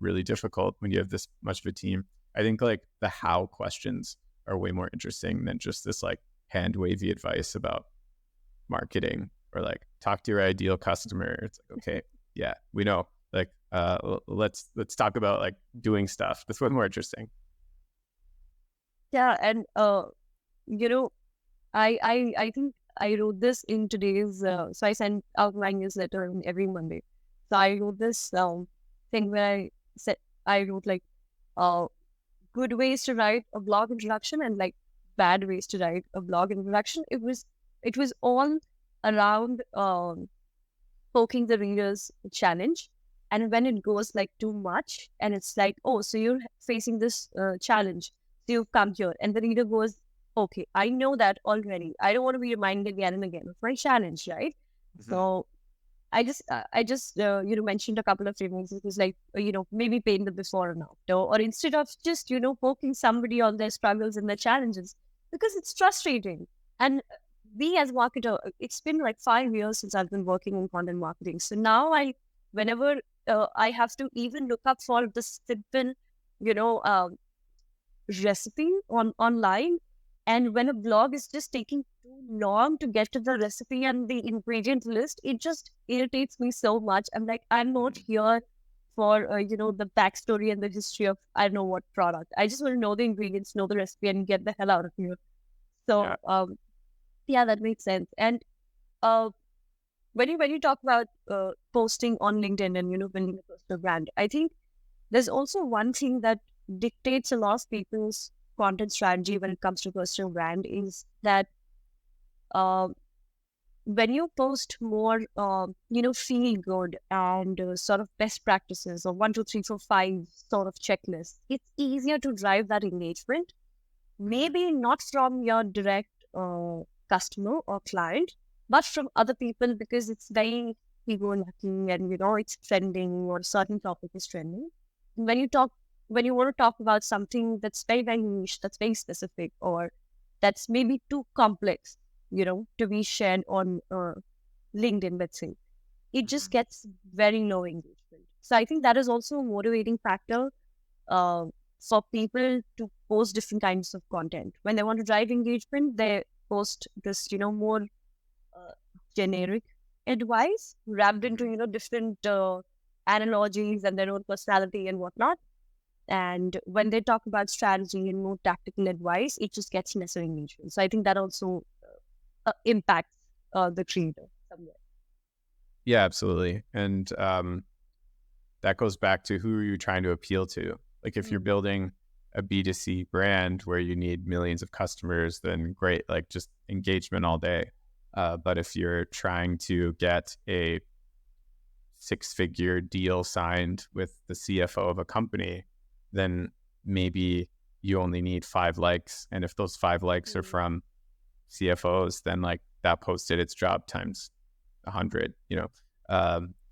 really difficult when you have this much of a team. I think like the how questions are way more interesting than just this like hand wavy advice about marketing, or like talk to your ideal customer. It's like, okay, yeah, we know. Like, let's talk about like doing stuff. That's way more interesting. Yeah, and I think I wrote this in today's. So I send out my newsletter every Monday. So I wrote this thing where I wrote like good ways to write a blog introduction and like bad ways to write a blog introduction. It was all around poking the reader's challenge. And when it goes like too much, and it's like, oh, so you're facing this challenge, so you've come here, and the reader goes, okay, I know that already. I don't want to be reminded again and again of my challenge, right? Mm-hmm. So I just mentioned a couple of things. It was like, maybe paint the before and after, or instead of just, poking somebody on their struggles and their challenges, because it's frustrating. And me as marketer, it's been like 5 years since I've been working in content marketing. So now whenever I have to even look up for the simple, you know, recipe online, and when a blog is just taking too long to get to the recipe and the ingredient list, it just irritates me so much. I'm like, I'm not here for the backstory and the history of I don't know what product. I just want to know the ingredients, know the recipe, and get the hell out of here. So yeah, that makes sense. And when you talk about posting on LinkedIn and building a personal brand, I think There's also one thing that dictates a lot of people's content strategy when it comes to personal brand is that uh, when you post more, feel good and sort of best practices or 1, 2, 3, 4, 5 sort of checklists, it's easier to drive that engagement. Maybe not from your direct customer or client, but from other people because it's very ego lucky and it's trending or a certain topic is trending. When you talk, when you want to talk about something that's very, very niche, that's very specific, or that's maybe too complex, to be shared on LinkedIn, let's say, it just gets very low engagement. So I think that is also a motivating factor uh, for people to post different kinds of content. When they want to drive engagement, they post this, more uh, generic advice wrapped into, different analogies and their own personality and whatnot. And when they talk about strategy and more tactical advice, it just gets lesser engagement. So I think that also impacts the creator somewhere. Yeah, absolutely. And that goes back to who are you trying to appeal to? Like if you're building a B2C brand where you need millions of customers, then great, like just engagement all day. But if you're trying to get a 6-figure deal signed with the CFO of a company, then maybe you only need 5 likes. And if those 5 likes are from CFOs, then like that post did its job times 100,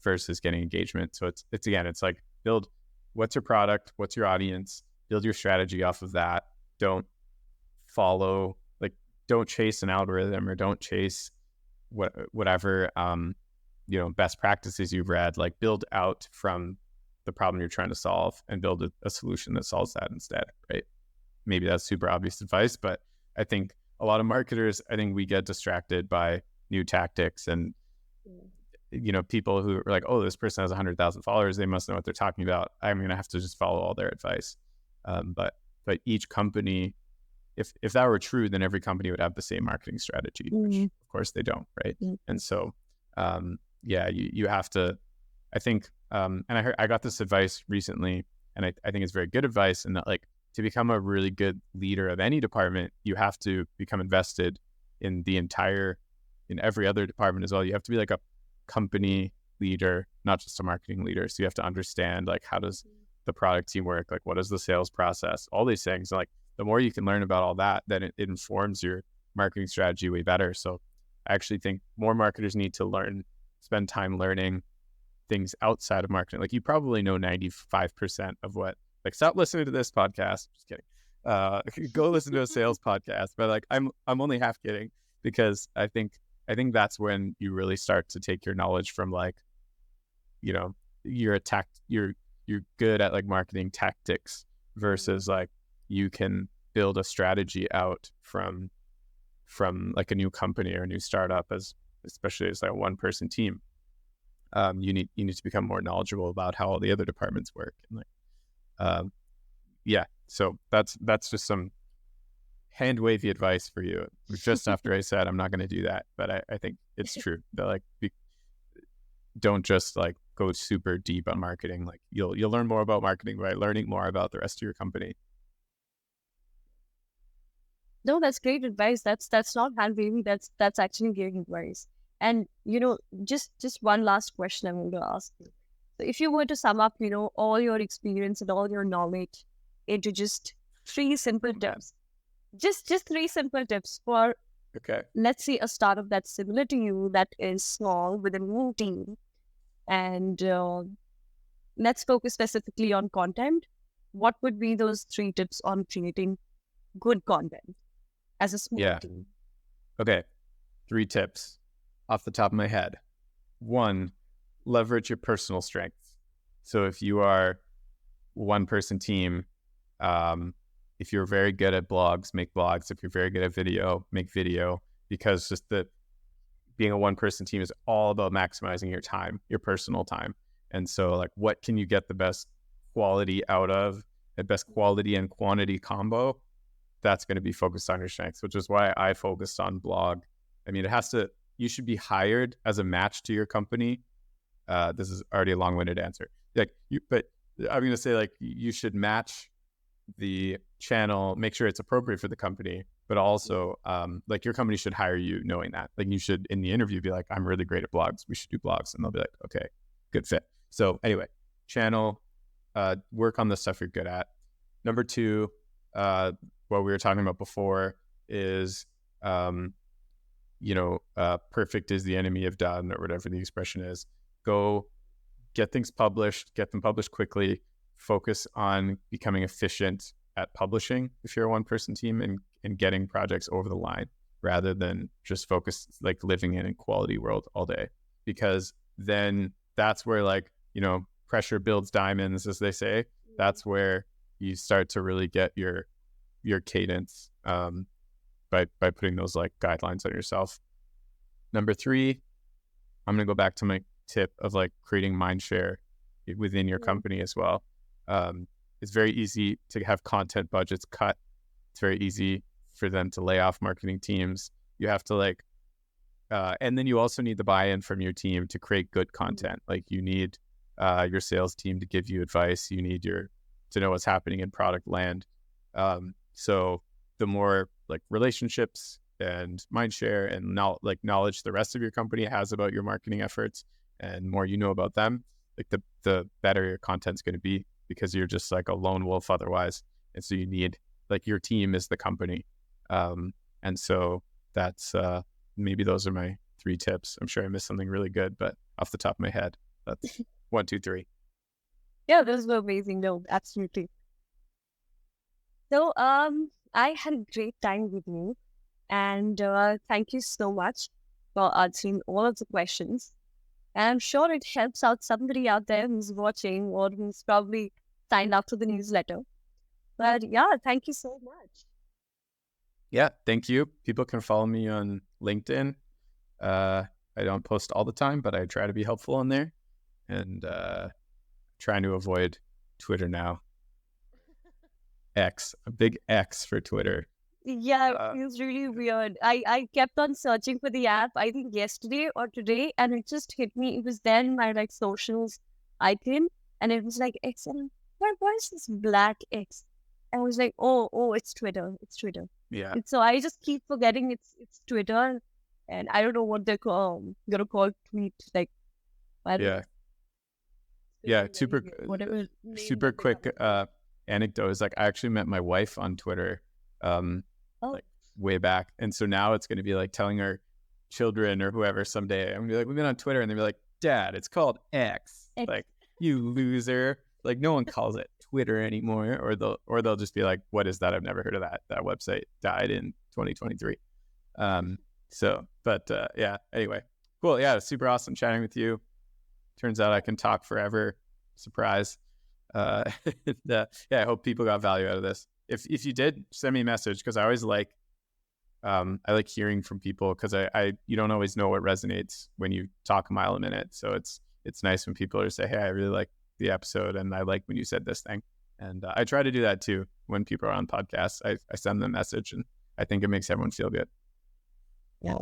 versus getting engagement. So it's again, it's like build what's your product, what's your audience, build your strategy off of that. Don't follow, like, don't chase an algorithm or don't chase whatever, best practices you've read. Like build out from the problem you're trying to solve and build a solution that solves that instead, right? Maybe that's super obvious advice, but I think a lot of marketers, I think we get distracted by new tactics and people who are like, oh, this person has 100,000 followers, they must know what they're talking about. I'm going to have to just follow all their advice. But each company, if that were true, then every company would have the same marketing strategy, which of course they don't, right? And so, you have to, I think, and I got this advice recently, and I think it's very good advice, and that like to become a really good leader of any department, you have to become invested in in every other department as well. You have to be like a company leader, not just a marketing leader. So you have to understand like how does the product team work, like what is the sales process, all these things. And like the more you can learn about all that, then it informs your marketing strategy way better. So I actually think more marketers need to spend time learning things outside of marketing. Like you probably know 95% of what, like stop listening to this podcast. Just kidding. Go listen to a sales podcast. But like I'm only half kidding, because I think that's when you really start to take your knowledge from like, you're good at like marketing tactics versus like you can build a strategy out from like a new company or a new startup, especially as like a 1-person team. You need to become more knowledgeable about how all the other departments work. And like, so that's just some hand wavy advice for you. Just after I said I'm not going to do that, but I think it's true that like don't just like go super deep on marketing. Like you'll learn more about marketing by learning more about the rest of your company. No, that's great advice. That's not hand wavy. That's actually great advice. And just one last question I'm going to ask you. So if you were to sum up, all your experience and all your knowledge into just 3 simple tips, just 3 simple tips for, Okay, let's say, a startup that's similar to you, that is small with a new team, and let's focus specifically on content. What would be those 3 tips on creating good content as a small yeah, team? okay. 3 tips off the top of my head. 1, leverage your personal strengths. So if you are 1-person team, if you're very good at blogs, make blogs. If you're very good at video, make video, because just being a 1-person team is all about maximizing your time, your personal time. And so like, what can you get the best quality out of, the best quality and quantity combo? That's going to be focused on your strengths, which is why I focused on blog. I mean, you should be hired as a match to your company. This is already a long-winded answer. But I'm going to say like you should match the channel, make sure it's appropriate for the company, but also like your company should hire you knowing that. Like you should in the interview be like, I'm really great at blogs. We should do blogs. And they'll be like, okay, good fit. So anyway, channel, work on the stuff you're good at. Number two, what we were talking about before is, perfect is the enemy of done, or whatever the expression is. Go get things published, get them published quickly, focus on becoming efficient at publishing if you're a one-person team, and getting projects over the line rather than just focus like living in a quality world all day. Because then that's where like, pressure builds diamonds, as they say. That's where you start to really get your cadence by putting those like guidelines on yourself. Number three, I'm going to go back to my tip of like creating mind share within your company as well. It's very easy to have content budgets cut. It's very easy for them to lay off marketing teams. You have to like, and then you also need the buy-in from your team to create good content. Like you need your sales team to give you advice. You need to know what's happening in product land. So the more like relationships and mind share and knowledge the rest of your company has about your marketing efforts, and more you know about them, like the better your content's going to be, because you're just like a lone wolf otherwise. And so you need like your team is the company. And so that's maybe those are my 3 tips. I'm sure I missed something really good, but off the top of my head, that's 1, 2, 3. Yeah, those were amazing. No, absolutely. So I had a great time with you, and thank you so much for answering all of the questions. And I'm sure it helps out somebody out there who's watching or who's probably signed up to the newsletter. But yeah, thank you so much. Yeah, thank you. People can follow me on LinkedIn. I don't post all the time, but I try to be helpful on there, and trying to avoid Twitter now. X, a big X for Twitter. Yeah, it feels really weird. I kept on searching for the app, I think yesterday or today, and it just hit me. It was then my like socials icon, and it was like X, and what is this black X? And I was like, oh, it's Twitter. It's Twitter. Yeah. And so I just keep forgetting it's Twitter, and I don't know what they're gonna call tweet, like, I don't know. Yeah, Whatever super quick anecdote is like I actually met my wife on Twitter like way back, and so now it's going to be like telling our children or whoever someday, I'm gonna be like, we've been on Twitter, and they'll be like, Dad, it's called X. Like, you loser. Like, no one calls it Twitter anymore. Or they'll just be like, what is that? I've never heard of that. That website died in 2023. Yeah, anyway, cool. Yeah, super awesome chatting with you. Turns out I can talk forever. Surprise. I hope people got value out of this. If you did, send me a message, because I always like I like hearing from people, because you don't always know what resonates when you talk a mile a minute. So it's nice when people are say, hey, I really like the episode, and I like when you said this thing. And I try to do that too when people are on podcasts. I send them a message, and I think it makes everyone feel good. Yeah.